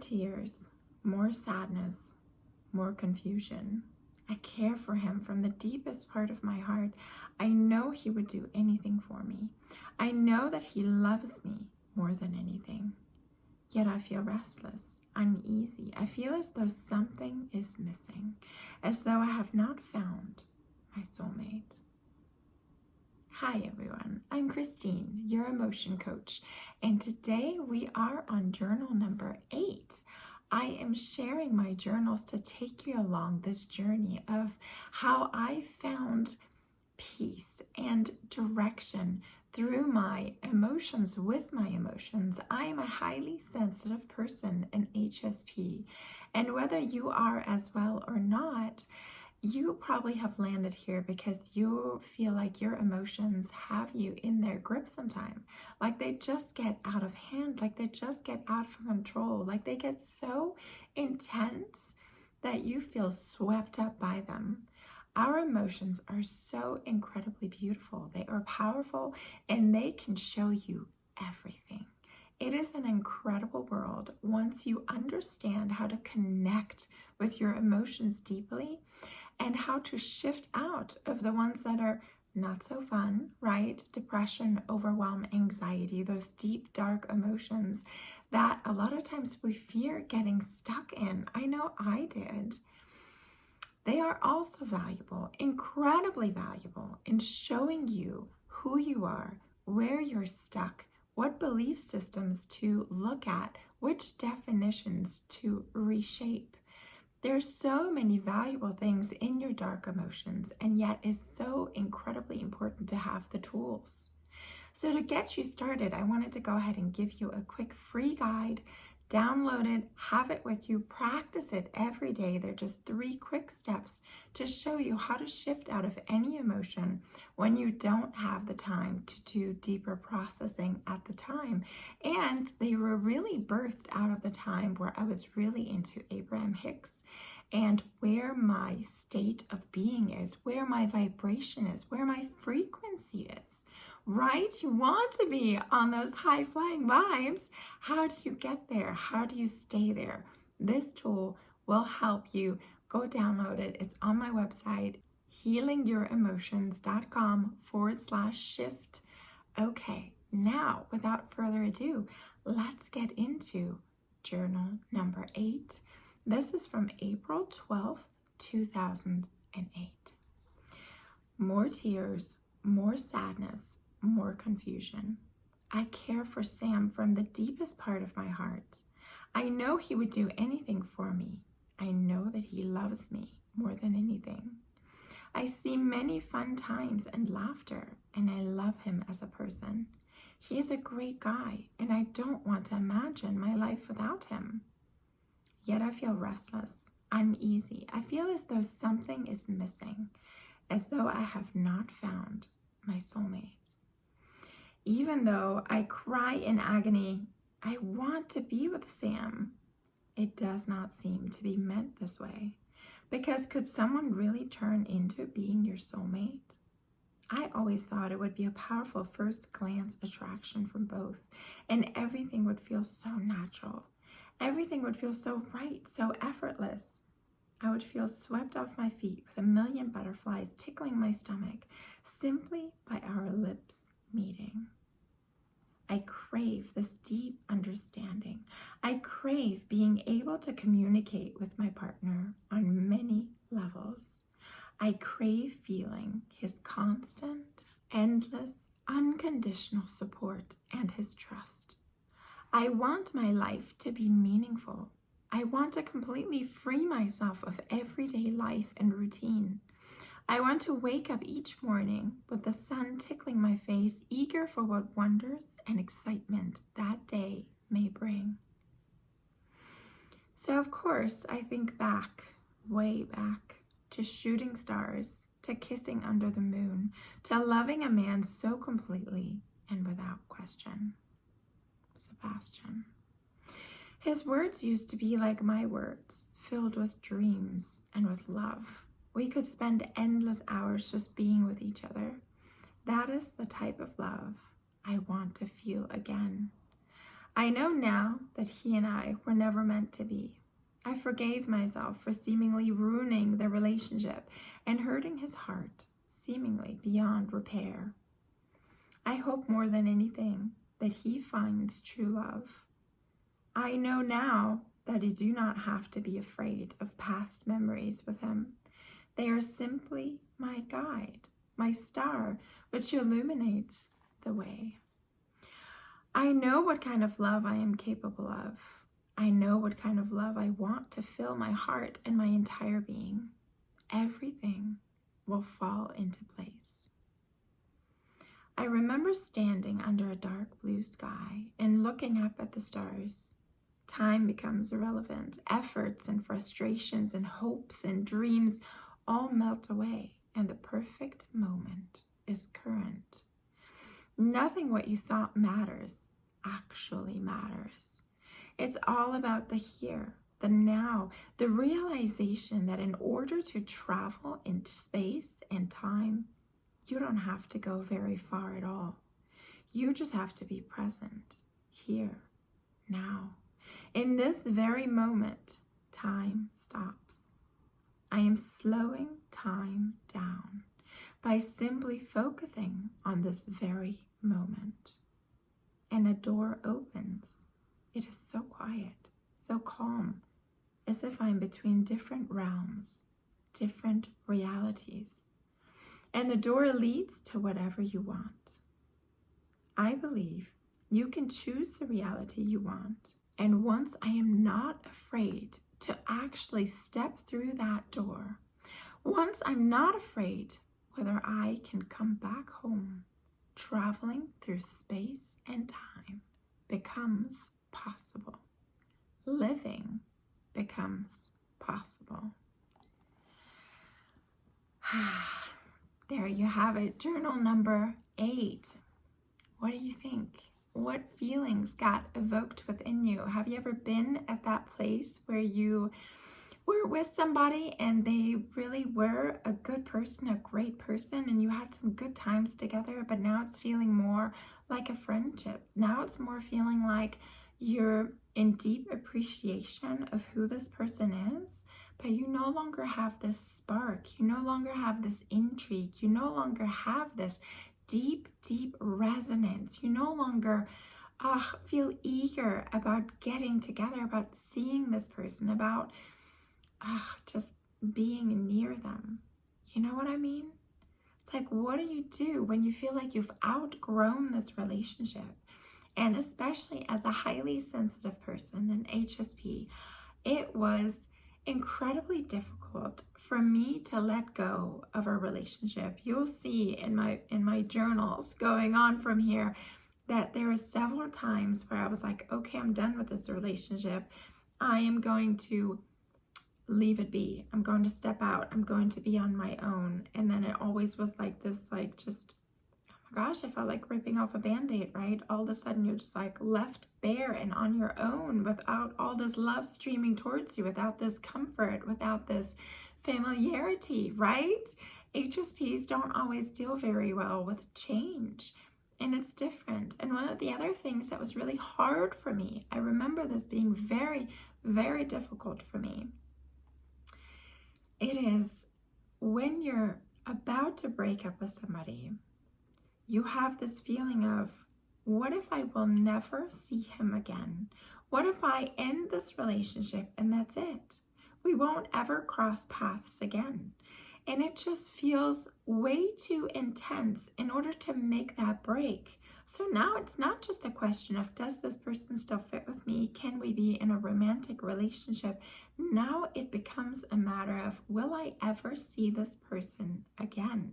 tears, more sadness, more confusion. I care for him from the deepest part of my heart. I know he would do anything for me. I know that he loves me more than anything. Yet I feel restless, uneasy. I feel as though something is missing, as though I have not found my soulmate. Hi everyone, I'm Christine, your emotion coach, and today we are on journal number 8. I am sharing my journals to take you along this journey of how I found peace and direction through my emotions with my emotions. I am a highly sensitive person, an HSP, and whether you are as well or not, you probably have landed here because you feel like your emotions have you in their grip sometime. Like they just get out of hand, like they just get out of control, like they get so intense that you feel swept up by them. Our emotions are so incredibly beautiful. They are powerful and they can show you everything. It is an incredible world once you understand how to connect with your emotions deeply and how to shift out of the ones that are not so fun, right? Depression, overwhelm, anxiety, those deep, dark emotions that a lot of times we fear getting stuck in. I know I did. They are also valuable, incredibly valuable in showing you who you are, where you're stuck, what belief systems to look at, which definitions to reshape. There's so many valuable things in your dark emotions, and yet it's so incredibly important to have the tools. So to get you started, I wanted to go ahead and give you a quick free guide. Download it, have it with you, practice it every day. They're just 3 quick steps to show you how to shift out of any emotion when you don't have the time to do deeper processing at the time. And they were really birthed out of the time where I was really into Abraham Hicks and where my state of being is, where my vibration is, where my frequency is. Right? You want to be on those high flying vibes. How do you get there? How do you stay there? This tool will help you. Go download it. It's on my website, healingyouremotions.com/shift. Okay, now without further ado, let's get into journal number 8. This is from April 12th, 2008. More tears, more sadness, more confusion. I care for Sam from the deepest part of my heart. I know he would do anything for me. I know that he loves me more than anything. I see many fun times and laughter, and I love him as a person. He is a great guy, and I don't want to imagine my life without him. Yet I feel restless, uneasy. I feel as though something is missing, as though I have not found my soulmate. Even though I cry in agony, I want to be with Sam. It does not seem to be meant this way. Because could someone really turn into being your soulmate? I always thought it would be a powerful first glance attraction from both, and everything would feel so natural. Everything would feel so right, so effortless. I would feel swept off my feet with a million butterflies tickling my stomach simply by our lips meeting. I crave this deep understanding. I crave being able to communicate with my partner on many levels. I crave feeling his constant, endless, unconditional support and his trust. I want my life to be meaningful. I want to completely free myself of everyday life and routine. I want to wake up each morning with the sun tickling my face, eager for what wonders and excitement that day may bring. So of course, I think back, way back, to shooting stars, to kissing under the moon, to loving a man so completely and without question. Sebastian. His words used to be like my words, filled with dreams and with love. We could spend endless hours just being with each other. That is the type of love I want to feel again. I know now that he and I were never meant to be. I forgave myself for seemingly ruining the relationship and hurting his heart, seemingly beyond repair. I hope more than anything that he finds true love. I know now that I do not have to be afraid of past memories with him. They are simply my guide, my star, which illuminates the way. I know what kind of love I am capable of. I know what kind of love I want to fill my heart and my entire being. Everything will fall into place. I remember standing under a dark blue sky and looking up at the stars. Time becomes irrelevant. Efforts and frustrations and hopes and dreams all melt away, and the perfect moment is current. Nothing what you thought matters actually matters. It's all about the here, the now, the realization that in order to travel into space and time, you don't have to go very far at all. You just have to be present, here, now. In this very moment, time stops. I am slowing time down by simply focusing on this very moment. And a door opens. It is so quiet, so calm, as if I'm between different realms, different realities. And the door leads to whatever you want. I believe you can choose the reality you want. And once I am not afraid to actually step through that door, once I'm not afraid whether I can come back home, traveling through space and time becomes possible. Living becomes possible. There you have it, journal number 8. What do you think? What feelings got evoked within you? Have you ever been at that place where you were with somebody and they really were a good person, a great person, and you had some good times together, but now it's feeling more like a friendship. Now it's more feeling like you're in deep appreciation of who this person is, but you no longer have this spark. You no longer have this intrigue. You no longer have this deep, deep resonance. You no longer feel eager about getting together, about seeing this person, about just being near them. You know what I mean? It's like, what do you do when you feel like you've outgrown this relationship? And especially as a highly sensitive person, an HSP, it was incredibly difficult for me to let go of a relationship. You'll see in my journals going on from here that there are several times where I was like, okay, I'm done with this relationship. I am going to leave it be. I'm going to step out. I'm going to be on my own. And then it always was like this, like just, oh my gosh, I felt like ripping off a Band-Aid, right? All of a sudden you're just like left bare and on your own without all this love streaming towards you, without this comfort, without this familiarity, right? HSPs don't always deal very well with change. And it's different. And one of the other things that was really hard for me, I remember this being very, very difficult for me. It is when you're about to break up with somebody, you have this feeling of, what if I will never see him again? What if I end this relationship and that's it? We won't ever cross paths again. And it just feels way too intense in order to make that break. So now it's not just a question of, does this person still fit with me? Can we be in a romantic relationship? Now it becomes a matter of, will I ever see this person again?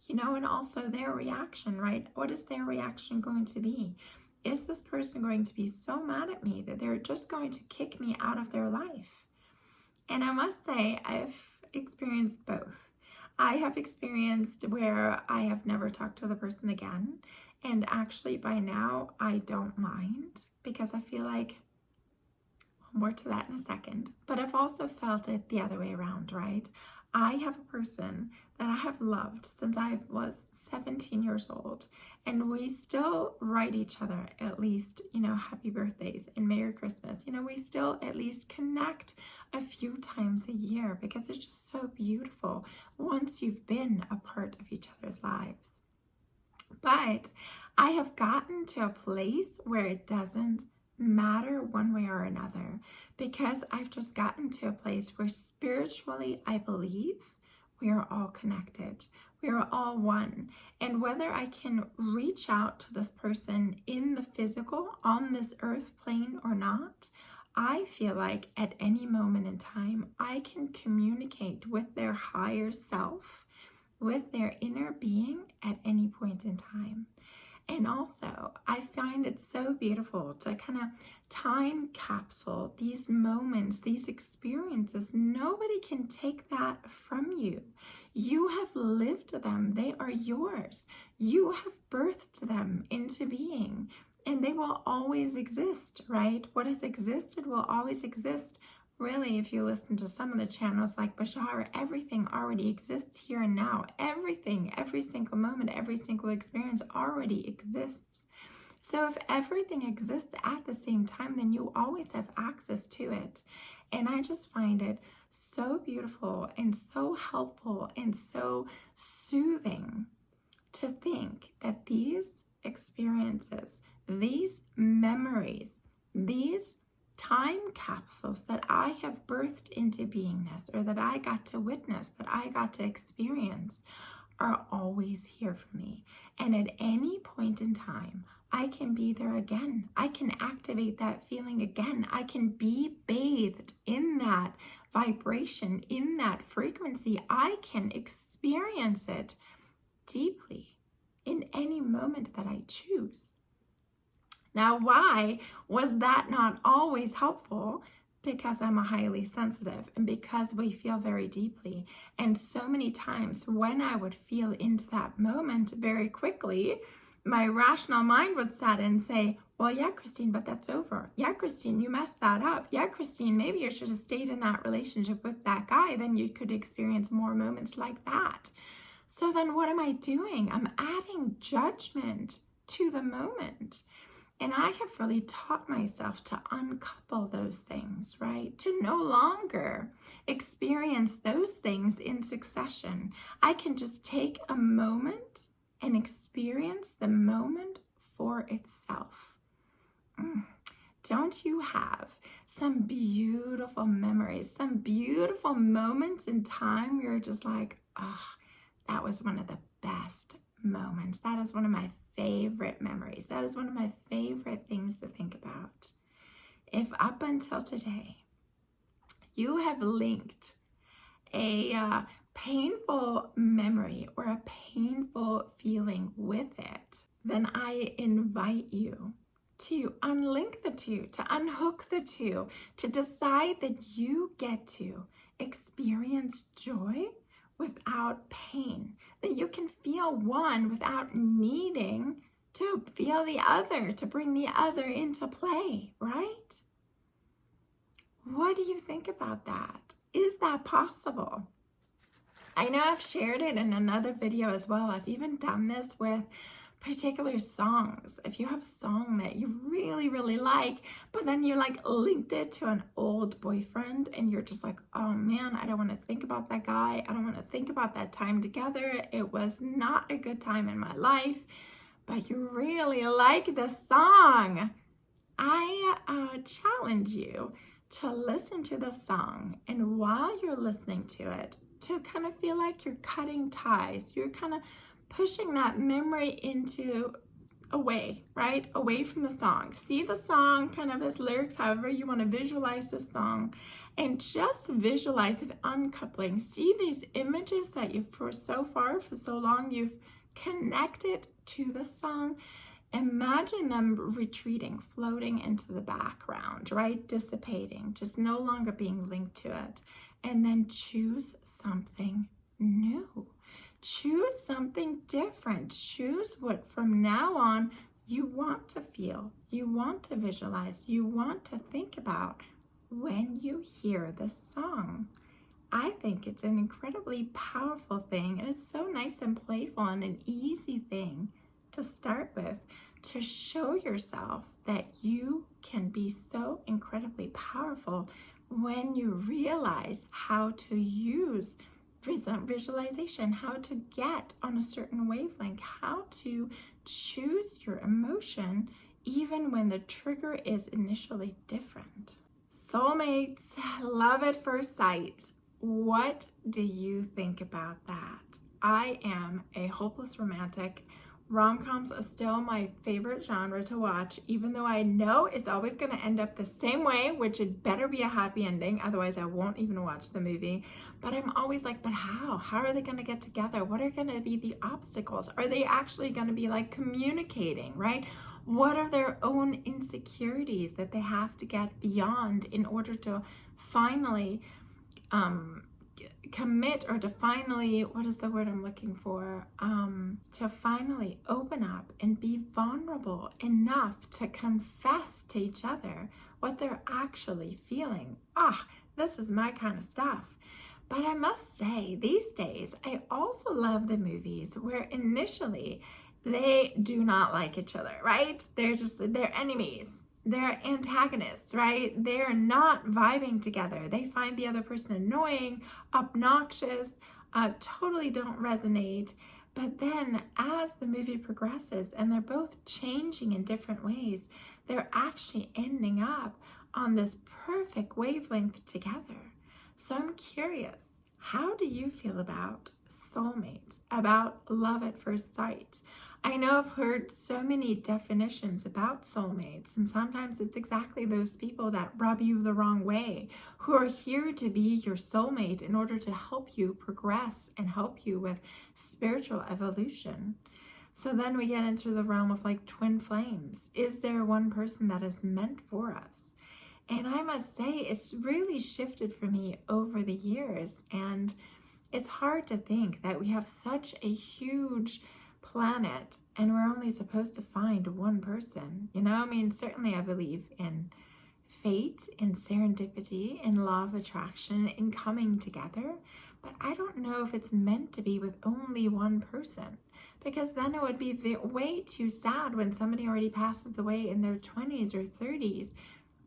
You know, and also their reaction, right? What is their reaction going to be? Is this person going to be so mad at me that they're just going to kick me out of their life? And I must say, I've experienced both. I have experienced where I have never talked to the person again. And actually by now, I don't mind, because I feel like, more to that in a second. But I've also felt it the other way around, right? I have a person that I have loved since I was 17 years old, and we still write each other at least, happy birthdays and Merry Christmas. We still at least connect a few times a year because it's just so beautiful once you've been a part of each other's lives. But I have gotten to a place where it doesn't matter one way or another, because I've just gotten to a place where spiritually I believe we are all connected. We are all one. And whether I can reach out to this person in the physical on this earth plane or not, I feel like at any moment in time, I can communicate with their higher self, with their inner being at any point in time. And also, I find it so beautiful to kind of time capsule these moments, these experiences. Nobody can take that from you. You have lived them. They are yours. You have birthed them into being, and they will always exist, right? What has existed will always exist. Really, if you listen to some of the channels like Bashar, everything already exists here and now. Everything, every single moment, every single experience already exists. So if everything exists at the same time, then you always have access to it. And I just find it so beautiful and so helpful and so soothing to think that these experiences, these memories, these time capsules that I have birthed into beingness, or that I got to witness, that I got to experience, are always here for me. And at any point in time, I can be there again. I can activate that feeling again. I can be bathed in that vibration, in that frequency. I can experience it deeply in any moment that I choose. Now, why was that not always helpful? Because I'm a highly sensitive, and because we feel very deeply. And so many times when I would feel into that moment very quickly, my rational mind would sit and say, well, yeah, Christine, but that's over. Yeah, Christine, you messed that up. Yeah, Christine, maybe you should have stayed in that relationship with that guy. Then you could experience more moments like that. So then what am I doing? I'm adding judgment to the moment. And I have really taught myself to uncouple those things, right? To no longer experience those things in succession. I can just take a moment and experience the moment for itself. Don't you have some beautiful memories, some beautiful moments in time where you're just like, oh, that was one of the best moments. That is one of my favorite memories. That is one of my favorite things to think about. If up until today you have linked a painful memory or a painful feeling with it, then I invite you to unlink the two, to unhook the two, to decide that you get to experience joy without pain, that you can feel one without needing to feel the other, to bring the other into play, right? What do you think about that? Is that possible? I know I've shared it in another video as well. I've even done this with particular songs. If you have a song that you really, really like, but then you linked it to an old boyfriend and you're just like, oh man, I don't want to think about that guy. I don't want to think about that time together. It was not a good time in my life, but you really like the song. I challenge you to listen to the song, and while you're listening to it, to kind of feel like you're cutting ties. You're kind of pushing that memory into away, right? Away from the song. See the song kind of as lyrics, however you want to visualize the song, and just visualize it uncoupling. See these images that for so long, you've connected to the song. Imagine them retreating, floating into the background, right? Dissipating, just no longer being linked to it. And then choose something new. Choose something different. Choose what from now on you want to feel, you want to visualize, you want to think about when you hear the song. I think it's an incredibly powerful thing, and it's so nice and playful and an easy thing to start with, to show yourself that you can be so incredibly powerful when you realize how to use visualization, how to get on a certain wavelength, how to choose your emotion even when the trigger is initially different. Soulmates, love at first sight. What do you think about that? I am a hopeless romantic. Rom-coms are still my favorite genre to watch, even though I know it's always going to end up the same way, which it better be a happy ending, otherwise I won't even watch the movie. But I'm always like, but how? How are they going to get together? What are going to be the obstacles? Are they actually going to be like communicating, right? What are their own insecurities that they have to get beyond in order to finally commit, or to finally, what is the word I'm looking for? To finally open up and be vulnerable enough to confess to each other what they're actually feeling. This is my kind of stuff. But I must say, these days, I also love the movies where initially they do not like each other, right? They're enemies. They're antagonists, right? They're not vibing together. They find the other person annoying, obnoxious, totally don't resonate. But then as the movie progresses and they're both changing in different ways, they're actually ending up on this perfect wavelength together. So I'm curious, how do you feel about soulmates, about love at first sight? I know I've heard so many definitions about soulmates, and sometimes it's exactly those people that rub you the wrong way, who are here to be your soulmate in order to help you progress and help you with spiritual evolution. So then we get into the realm of like twin flames. Is there one person that is meant for us? And I must say, it's really shifted for me over the years, and it's hard to think that we have such a huge planet and we're only supposed to find one person. I mean, certainly I believe in fate, in serendipity, in law of attraction, in coming together, but I don't know if it's meant to be with only one person, because then it would be way too sad when somebody already passes away in their 20s or 30s.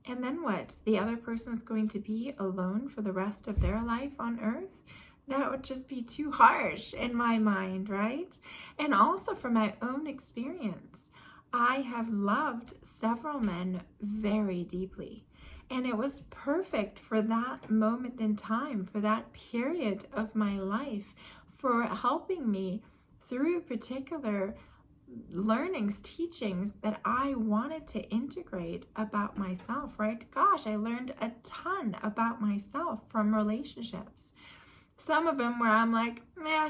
And then what? The other person is going to be alone for the rest of their life on earth? That would just be too harsh in my mind, right? And also from my own experience, I have loved several men very deeply. And it was perfect for that moment in time, for that period of my life, for helping me through particular learnings, teachings that I wanted to integrate about myself, right? Gosh, I learned a ton about myself from relationships. Some of them where I'm like,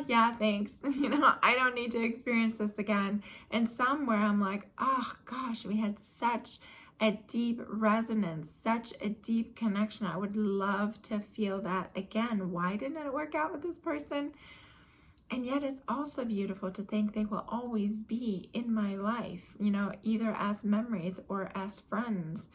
yeah, thanks. I don't need to experience this again. And some where I'm like, oh gosh, we had such a deep resonance, such a deep connection. I would love to feel that again. Why didn't it work out with this person? And yet it's also beautiful to think they will always be in my life, either as memories or as friends.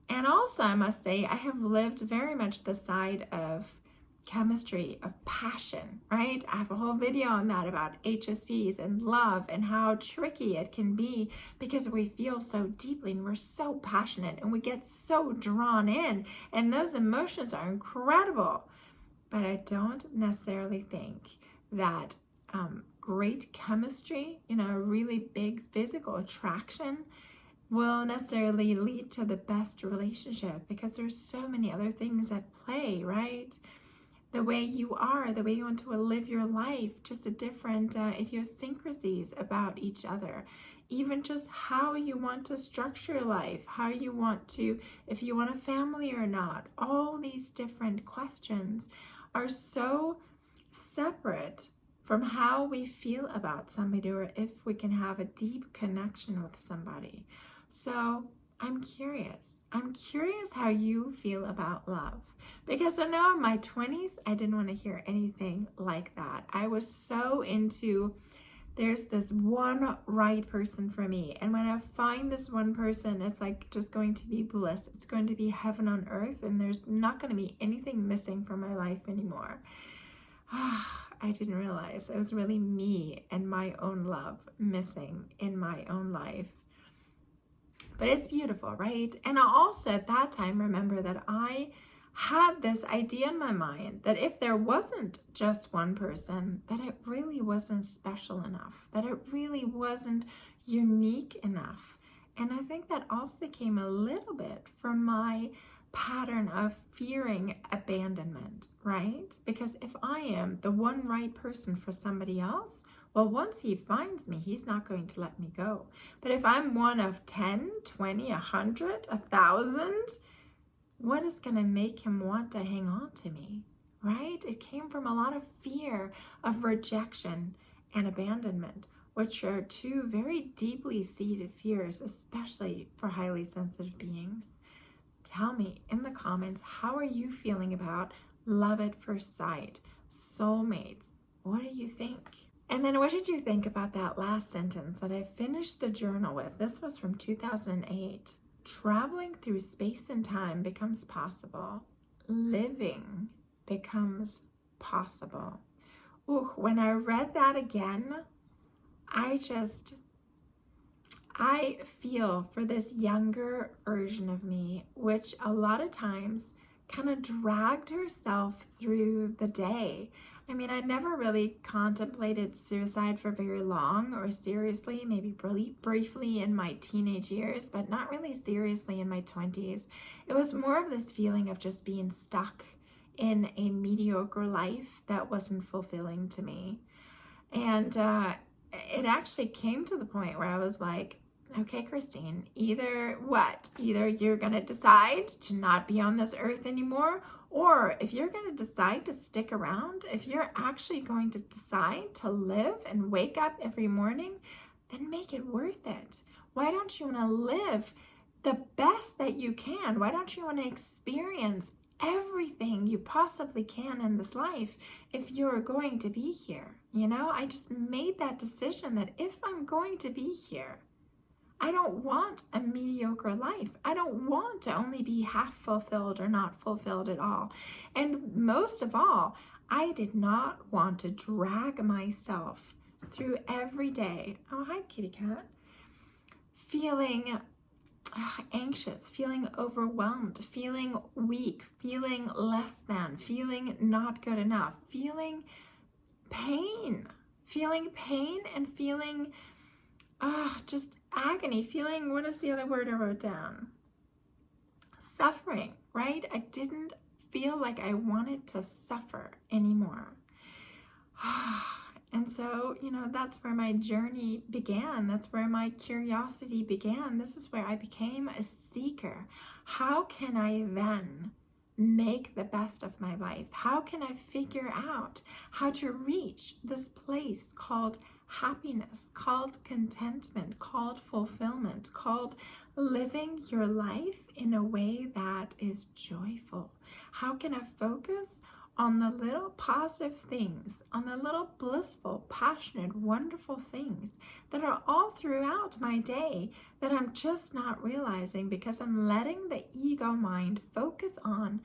And also, I must say, I have lived very much the side of chemistry, of passion, right? I have a whole video on that about HSPs and love and how tricky it can be because we feel so deeply and we're so passionate and we get so drawn in, and those emotions are incredible. But I don't necessarily think that great chemistry, really big physical attraction will necessarily lead to the best relationship, because there's so many other things at play, right? The way you are, the way you want to live your life, just the different idiosyncrasies about each other, even just how you want to structure life, how you want to, if you want a family or not. All these different questions are so separate from how we feel about somebody, or if we can have a deep connection with somebody. So I'm curious how you feel about love, because I know in my 20s, I didn't want to hear anything like that. I was so into there's this one right person for me. And when I find this one person, it's like just going to be bliss. It's going to be heaven on earth, and there's not going to be anything missing from my life anymore. I didn't realize it was really me and my own love missing in my own life. But it's beautiful, right? And I also at that time remember that I had this idea in my mind that if there wasn't just one person, that it really wasn't special enough, that it really wasn't unique enough. And I think that also came a little bit from my pattern of fearing abandonment, right? Because if I am the one right person for somebody else, well, once he finds me, he's not going to let me go. But if I'm one of 10, 20, 100, 1,000, what is going to make him want to hang on to me, right? It came from a lot of fear of rejection and abandonment, which are two very deeply seated fears, especially for highly sensitive beings. Tell me in the comments, how are you feeling about love at first sight, soulmates? What do you think? And then what did you think about that last sentence that I finished the journal with? This was from 2008. Traveling through space and time becomes possible. Living becomes possible. Ooh, when I read that again, I feel for this younger version of me, which a lot of times kind of dragged herself through the day. I mean, I never really contemplated suicide for very long or seriously, maybe really briefly in my teenage years, but not really seriously in my 20s. It was more of this feeling of just being stuck in a mediocre life that wasn't fulfilling to me. And it actually came to the point where I was like, okay, Christine, either you're going to decide to not be on this earth anymore, or if you're going to decide to stick around, if you're actually going to decide to live and wake up every morning, then make it worth it. Why don't you want to live the best that you can? Why don't you want to experience everything you possibly can in this life if you're going to be here? You know, I just made that decision that if I'm going to be here, I don't want a mediocre life. I don't want to only be half fulfilled or not fulfilled at all. And most of all, I did not want to drag myself through every day. Oh, hi, kitty cat. Feeling anxious, feeling overwhelmed, feeling weak, feeling less than, feeling not good enough, feeling pain and feeling just agony, feeling, what is the other word I wrote down? Suffering, right? I didn't feel like I wanted to suffer anymore. And so, you know, that's where my journey began. That's where my curiosity began. This is where I became a seeker. How can I then make the best of my life? How can I figure out how to reach this place called happiness, called contentment, called fulfillment, called living your life in a way that is joyful? How can I focus on the little positive things, on the little blissful, passionate, wonderful things that are all throughout my day that I'm just not realizing because I'm letting the ego mind focus on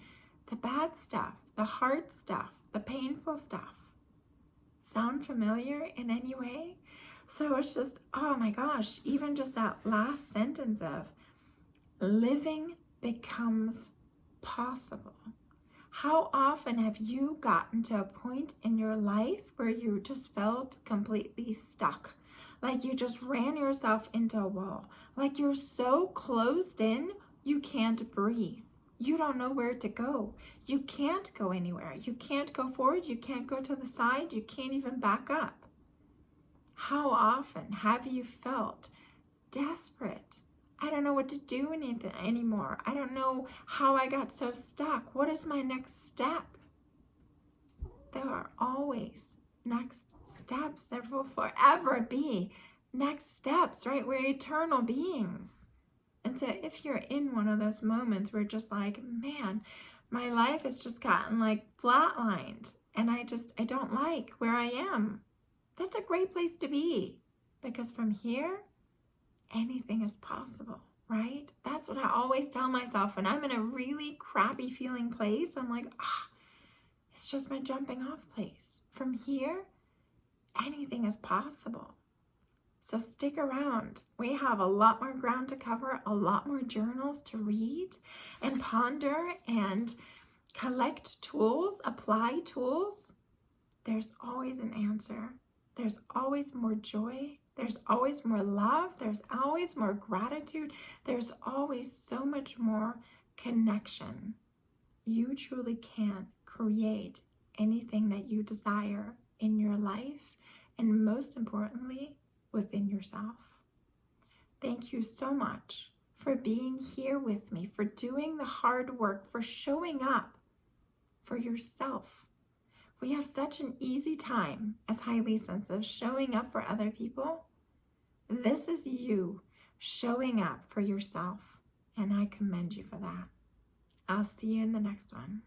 the bad stuff, the hard stuff, the painful stuff? Sound familiar in any way? So it's just, oh my gosh, even just that last sentence of living becomes possible. How often have you gotten to a point in your life where you just felt completely stuck? Like you just ran yourself into a wall. Like you're so closed in, you can't breathe. You don't know where to go. You can't go anywhere. You can't go forward. You can't go to the side. You can't even back up. How often have you felt desperate? I don't know what to do anymore. I don't know how I got so stuck. What is my next step? There are always next steps. There will forever be next steps, right? We're eternal beings. And so if you're in one of those moments where just like, man, my life has just gotten like flatlined and I don't like where I am. That's a great place to be, because from here, anything is possible, right? That's what I always tell myself when I'm in a really crappy feeling place. I'm like, it's just my jumping off place. From here, anything is possible. So stick around. We have a lot more ground to cover, a lot more journals to read and ponder and collect tools, apply tools. There's always an answer. There's always more joy. There's always more love. There's always more gratitude. There's always so much more connection. You truly can create anything that you desire in your life, and most importantly, within yourself. Thank you so much for being here with me, for doing the hard work, for showing up for yourself. We have such an easy time as highly sensitive showing up for other people. This is you showing up for yourself, and I commend you for that. I'll see you in the next one.